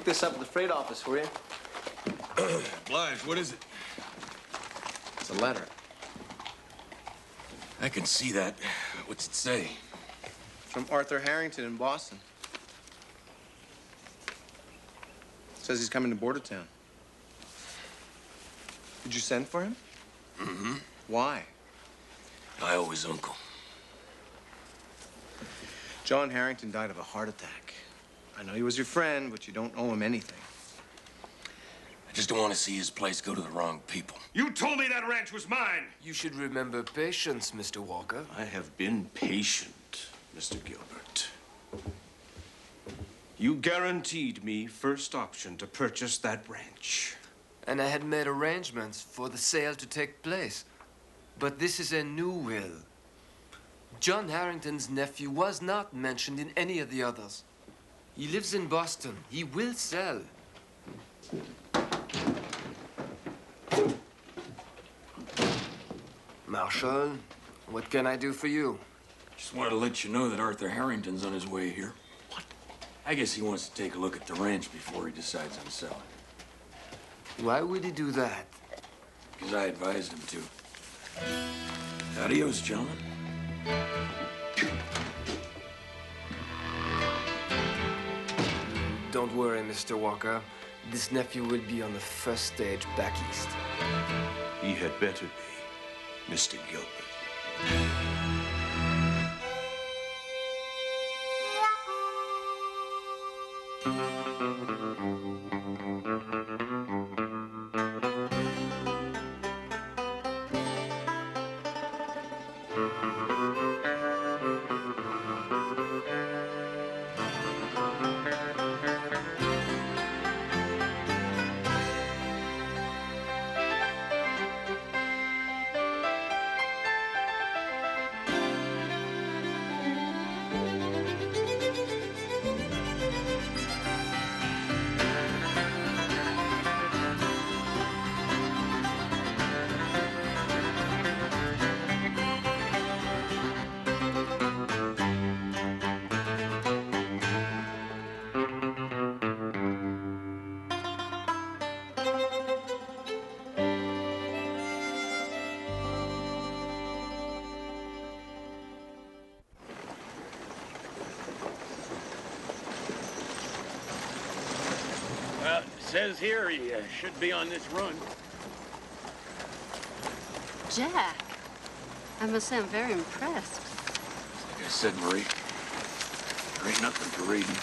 pick this up at the freight office for you. Blige, what is it? It's a letter. I can see that. What's it say? From Arthur Harrington in Boston. Says he's coming to Bordertown. Did you send for him? Mm-hmm. Why? I owe his uncle. John Harrington died of a heart attack. I know he was your friend, but you don't owe him anything. I just don't want to see his place go to the wrong people. You told me that ranch was mine! You should remember patience, Mr. Walker. I have been patient, Mr. Gilbert. You guaranteed me first option to purchase that ranch. And I had made arrangements for the sale to take place. But this is a new will. John Harrington's nephew was not mentioned in any of the others. He lives in Boston. He will sell. Marshal, what can I do for you? Just wanted to let you know that Arthur Harrington's on his way here. What? I guess he wants to take a look at the ranch before he decides on selling. Why would he do that? Because I advised him to. Adios, gentlemen. Don't worry, Mr. Walker. This nephew will be on the first stage back east. He had better be, Mr. Gilbert. Says here he should be on this run. Jack, I must say I'm very impressed. Like I said, Marie, there ain't nothing for reading.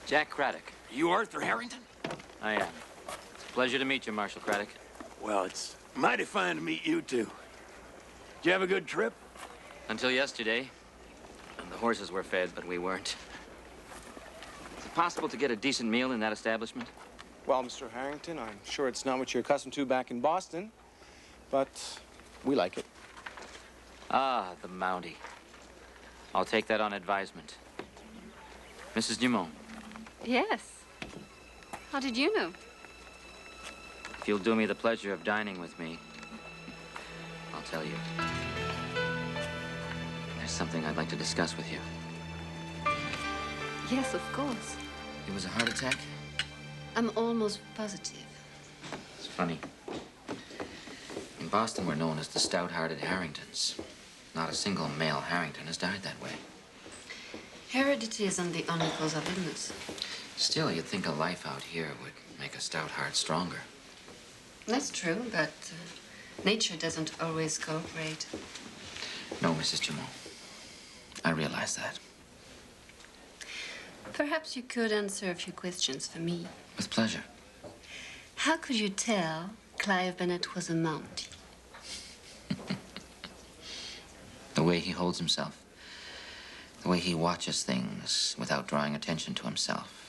Jack Craddock. You Arthur Harrington? I am. It's a pleasure to meet you, Marshal Craddock. Well, it's mighty fine to meet you, too. Did you have a good trip? Until yesterday. And the horses were fed, but we weren't. Is it possible to get a decent meal in that establishment? Well, Mr. Harrington, I'm sure it's not what you're accustomed to back in Boston, but we like it. Ah, the Mountie. I'll take that on advisement. Mrs. Dumont. Yes. How did you know? If you'll do me the pleasure of dining with me, I'll tell you. There's something I'd like to discuss with you. Yes, of course. It was a heart attack? I'm almost positive. It's funny. In Boston, we're known as the stout-hearted Harringtons. Not a single male Harrington has died that way. Heredity isn't the only cause of illness. Still, you'd think a life out here would make a stout heart stronger. That's true, but nature doesn't always cooperate. No, Mrs. Dumont. I realize that. Perhaps you could answer a few questions for me. With pleasure. How could you tell Clive Bennett was a Mountie? The way he holds himself. The way he watches things without drawing attention to himself.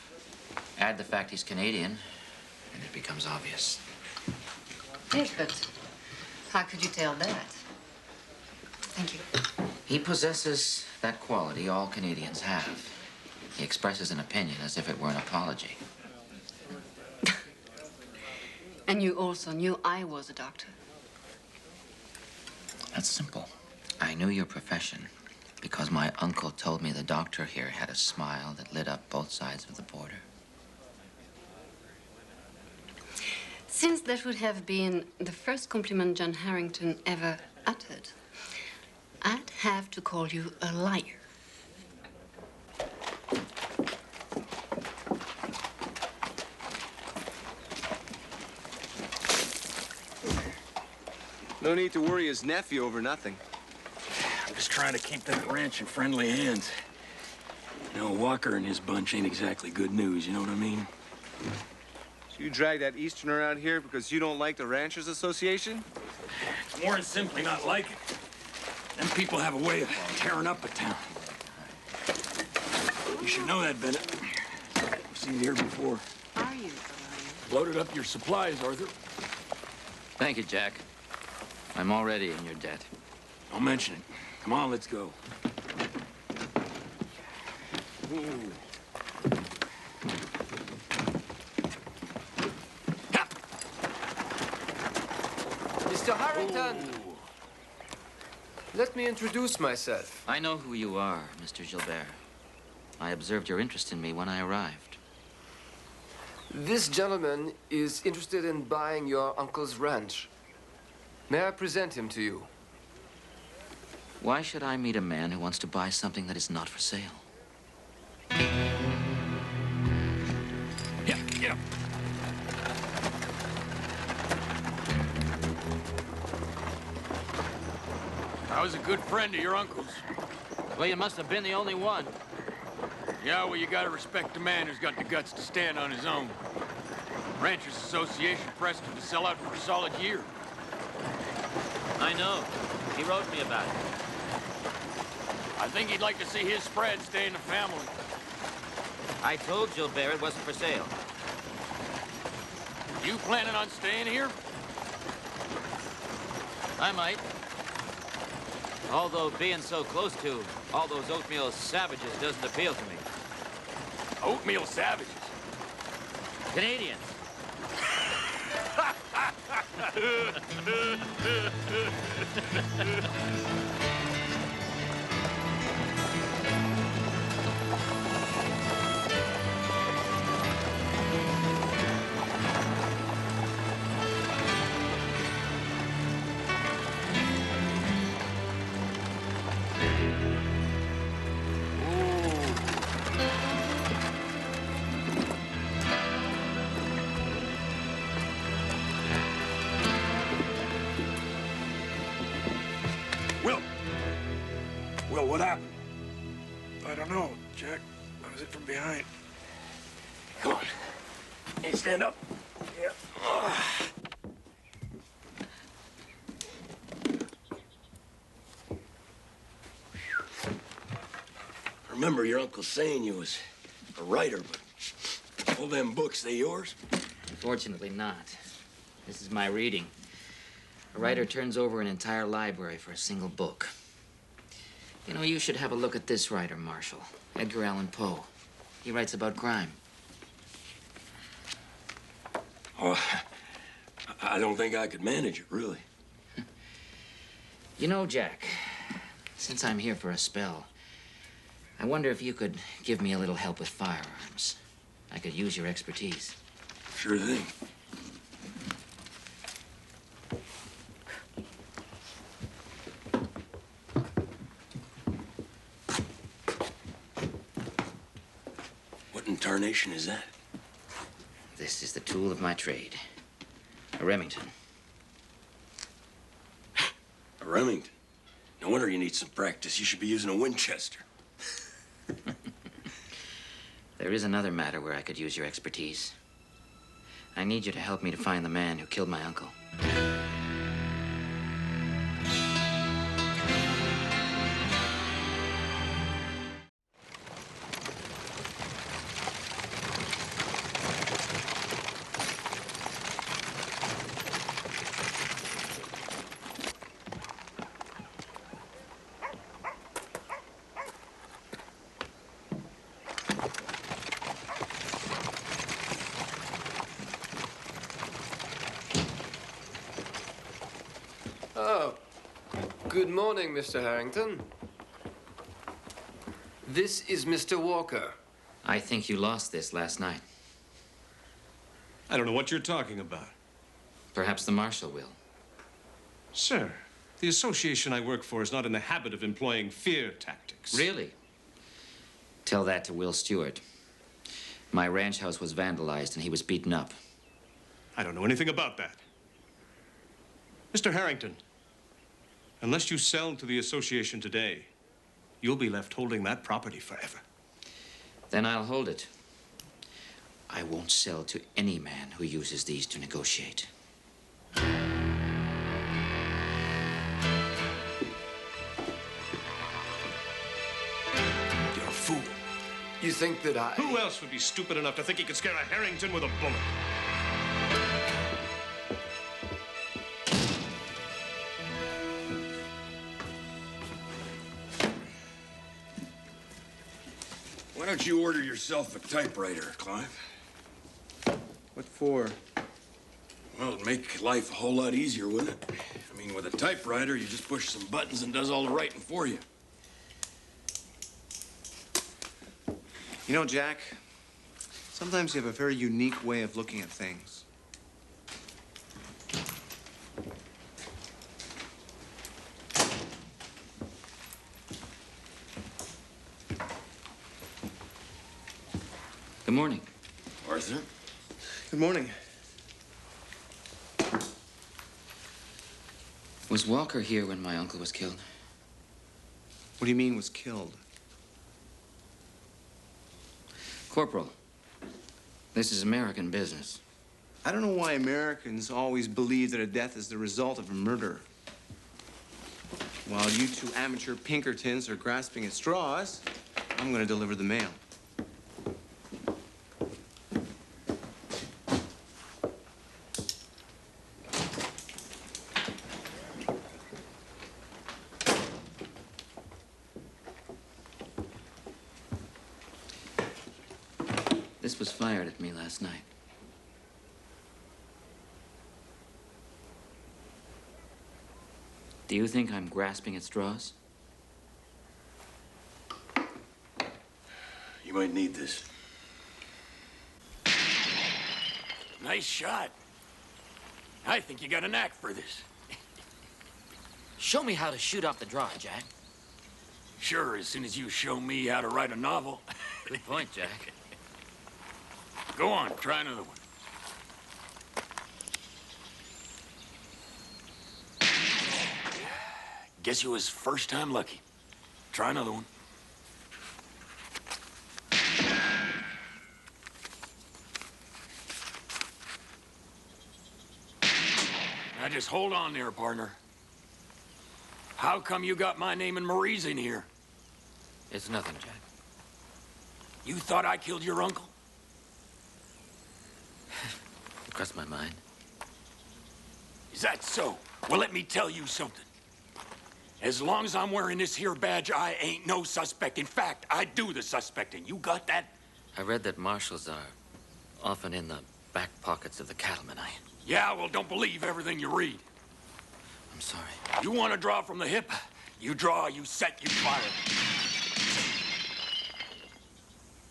Add the fact he's Canadian, and it becomes obvious. Yes, but how could you tell that? Thank you. He possesses that quality all Canadians have. He expresses an opinion as if it were an apology. And you also knew I was a doctor. That's simple. I knew your profession because my uncle told me the doctor here had a smile that lit up both sides of the border. Since that would have been the first compliment John Harrington ever uttered, I'd have to call you a liar. No need to worry his nephew over nothing. I'm just trying to keep that ranch in friendly hands. You know, Walker and his bunch ain't exactly good news, you know what I mean? So you drag that Easterner out here because you don't like the Ranchers Association? It's more than simply not like it. Them people have a way of tearing up a town. You should know that, Bennett. I've seen you here before. Are you? Loaded up your supplies, Arthur. Thank you, Jack. I'm already in your debt. Don't mention it. Come on, let's go. Mr. Harrington! Let me introduce myself. I know who you are, Mr. Gilbert. I observed your interest in me when I arrived. This gentleman is interested in buying your uncle's ranch. May I present him to you? Why should I meet a man who wants to buy something that is not for sale? Yeah, get up. I was a good friend of your uncle's. Well, you must have been the only one. Yeah, well, you gotta respect a man who's got the guts to stand on his own. Ranchers Association pressed him to sell out for a solid year. I know. He wrote me about it. I think he'd like to see his spread stay in the family. I told Gilbert it wasn't for sale. You planning on staying here? I might. Although being so close to all those oatmeal savages doesn't appeal to me. Oatmeal savages. Canadians. Will, what happened? I don't know, Jack. I was hit from behind. Come on. Hey, stand up. Yeah. I remember your uncle saying you was a writer, but all them books, they yours? Fortunately not. This is my reading. A writer turns over an entire library for a single book. You know, you should have a look at this writer, Marshall. Edgar Allan Poe. He writes about crime. Oh, I don't think I could manage it, really. You know, Jack, since I'm here for a spell, I wonder if you could give me a little help with firearms. I could use your expertise. Sure thing. What in tarnation is that? This is the tool of my trade. A Remington. A Remington? No wonder you need some practice. You should be using a Winchester. There is another matter where I could use your expertise. I need you to help me to find the man who killed my uncle. Oh, good morning, Mr. Harrington. This is Mr. Walker. I think you lost this last night. I don't know what you're talking about. Perhaps the marshal will. Sir, the association I work for is not in the habit of employing fear tactics. Really? Tell that to Will Stewart. My ranch house was vandalized and he was beaten up. I don't know anything about that. Mr. Harrington, unless you sell to the association today, you'll be left holding that property forever. Then I'll hold it. I won't sell to any man who uses these to negotiate. You're a fool. You think that I... Who else would be stupid enough to think he could scare a Harrington with a bullet? Why don't you order yourself a typewriter, Clive? What for? Well, it'd make life a whole lot easier, wouldn't it? I mean, with a typewriter, you just push some buttons and does all the writing for you. You know, Jack, sometimes you have a very unique way of looking at things. Good morning. Arthur? Good morning. Was Walker here when my uncle was killed? What do you mean was killed? Corporal, this is American business. I don't know why Americans always believe that a death is the result of a murder. While you two amateur Pinkertons are grasping at straws, I'm going to deliver the mail. This was fired at me last night. Do you think I'm grasping at straws? You might need this. Nice shot. I think you got a knack for this. Show me how to shoot off the draw, Jack. Sure, as soon as you show me how to write a novel. Good point, Jack. Go on, try another one. Guess you was first time lucky. Try another one. Now just hold on there, partner. How come you got my name and Marie's in here? It's nothing, Jack. You thought I killed your uncle? It crossed my mind. Is that so? Well, let me tell you something. As long as I'm wearing this here badge, I ain't no suspect. In fact, I do the suspecting. You got that? I read that marshals are often in the back pockets of the cattlemen. Yeah, well, don't believe everything you read. I'm sorry. You want to draw from the hip? You draw, you set, you fire.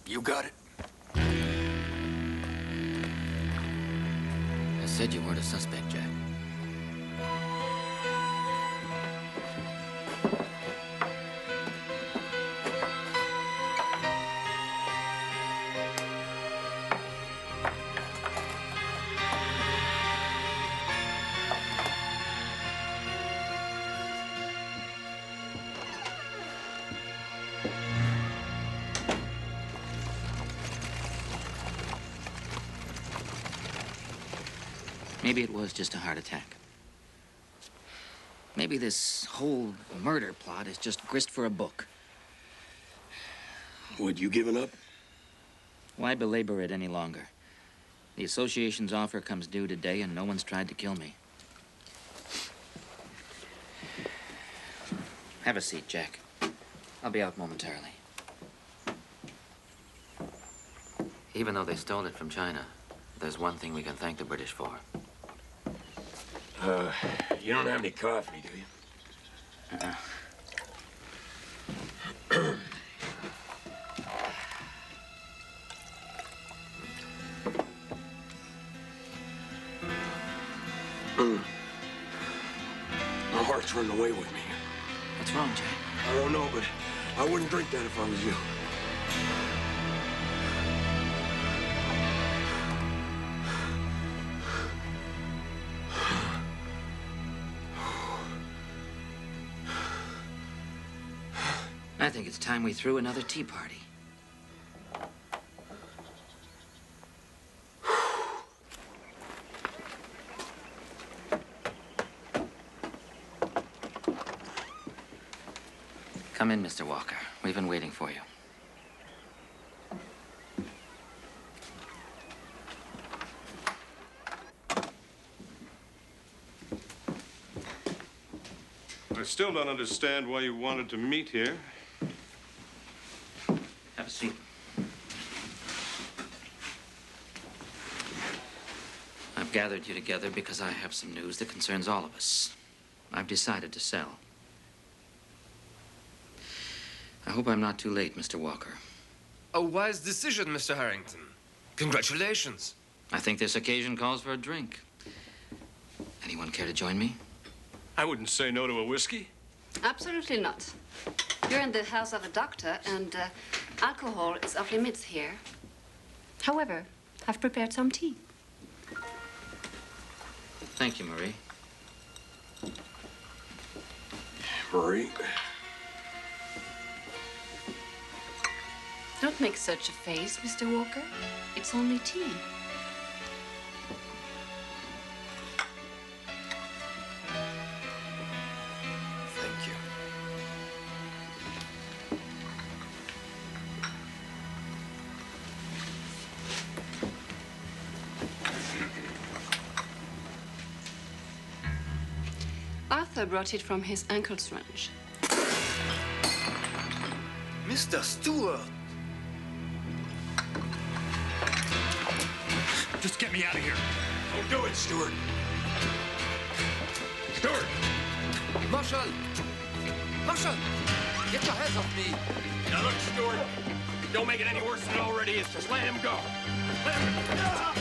You got it. I said you weren't a suspect, Jack. Maybe it was just a heart attack. Maybe this whole murder plot is just grist for a book. What, you giving up? Why belabor it any longer? The association's offer comes due today and no one's tried to kill me. Have a seat, Jack. I'll be out momentarily. Even though they stole it from China, there's one thing we can thank the British for. You don't have any coffee, do you? My heart's running away with me. What's wrong, Jay? I don't know, but I wouldn't drink that if I was you. I think it's time we threw another tea party. Come in, Mr. Walker. We've been waiting for you. I still don't understand why you wanted to meet here. Have a seat. I've gathered you together because I have some news that concerns all of us. I've decided to sell. I hope I'm not too late, Mr. Walker. A wise decision, Mr. Harrington. Congratulations. I think this occasion calls for a drink. Anyone care to join me? I wouldn't say no to a whiskey. Absolutely not. You're in the house of a doctor, and alcohol is off limits here. However, I've prepared some tea. Thank you, Marie. Marie? Don't make such a face, Mr. Walker. It's only tea. Thank you. Arthur brought it from his uncle's ranch. Mr. Stewart! Just get me out of here. Don't do it, Stuart. Stuart! Marshal! Marshal! Get your hands off me! Now look, Stuart. Don't make it any worse than it already is. Just let him go. Let him go.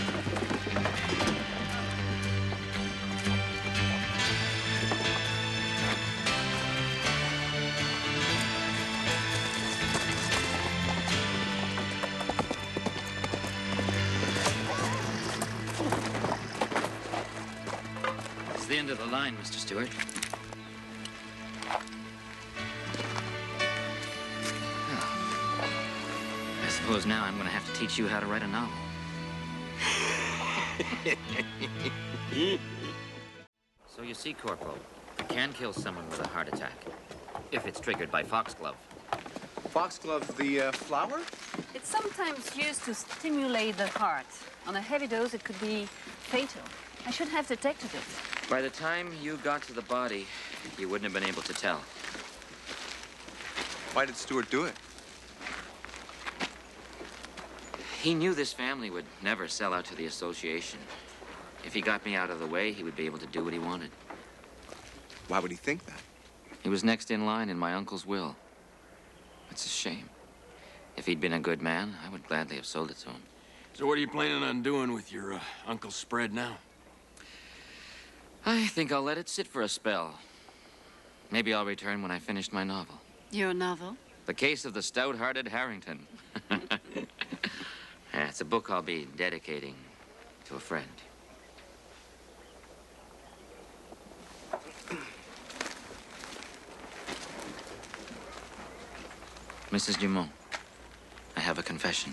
It's the end of the line, Mr. Stewart. I suppose now I'm going to have to teach you how to write a novel. So you see, Corporal, you can kill someone with a heart attack if it's triggered by foxglove. Foxglove, the flower? It's sometimes used to stimulate the heart. On a heavy dose, it could be fatal. I should have detected it. By the time you got to the body, you wouldn't have been able to tell. Why did Stuart do it? He knew this family would never sell out to the association. If he got me out of the way, he would be able to do what he wanted. Why would he think that? He was next in line in my uncle's will. It's a shame. If he'd been a good man, I would gladly have sold it to him. So what are you planning on doing with your uncle's spread now? I think I'll let it sit for a spell. Maybe I'll return when I finished my novel. Your novel? The Case of the Stout-Hearted Harrington. Yeah, it's a book I'll be dedicating to a friend. Mrs. Dumont, I have a confession.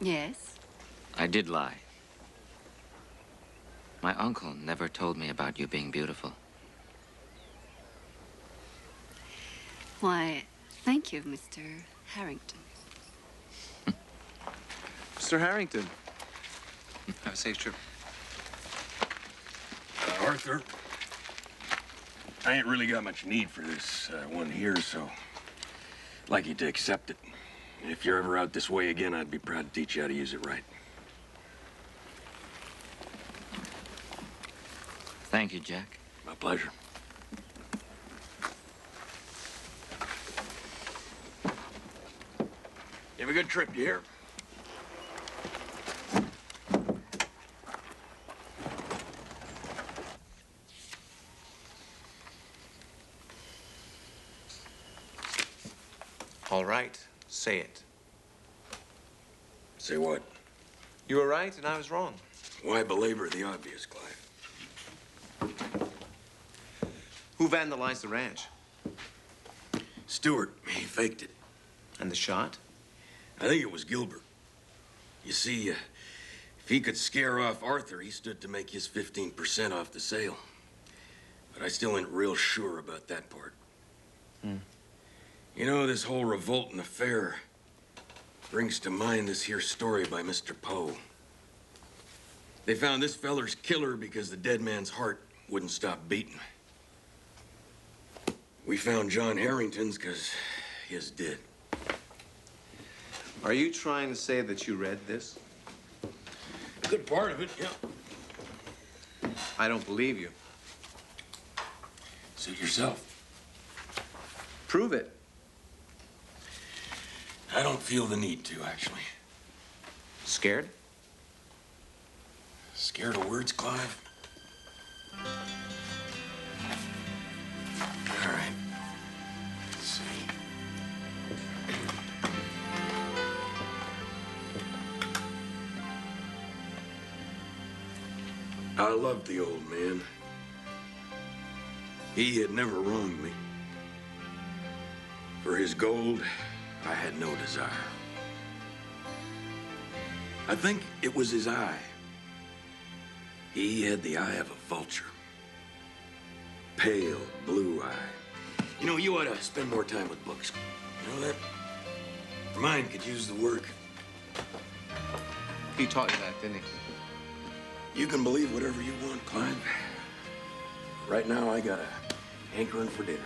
Yes. I did lie. My uncle never told me about you being beautiful. Why, thank you, Mr. Harrington. Mr. Harrington. Have a safe trip. Arthur, I ain't really got much need for this one here, so I'd like you to accept it. If you're ever out this way again, I'd be proud to teach you how to use it right. Thank you, Jack. My pleasure. You have a good trip, you hear? All right, say it. Say what? You were right and I was wrong. Why belabor the obvious, Clive? Who vandalized the ranch? Stewart, he faked it. And the shot? I think it was Gilbert. You see, if he could scare off Arthur, he stood to make his 15% off the sale. But I still ain't real sure about that part. You know, this whole revolting affair brings to mind this here story by Mr. Poe. They found this feller's killer because the dead man's heart wouldn't stop beating. We found John Harrington's because his did. Are you trying to say that you read this? Good part of it, yeah. I don't believe you. Suit yourself. Prove it. I don't feel the need to, actually. Scared? Scared of words, Clive? All right. Let's see. I loved the old man. He had never wronged me. For his gold, I had no desire. I think it was his eye. He had the eye of a vulture. Pale blue eye. You know, you ought to spend more time with books. You know that? Your mind could use the work. He taught you that, didn't he? You can believe whatever you want, Clive. Right now, I got a hankering for dinner.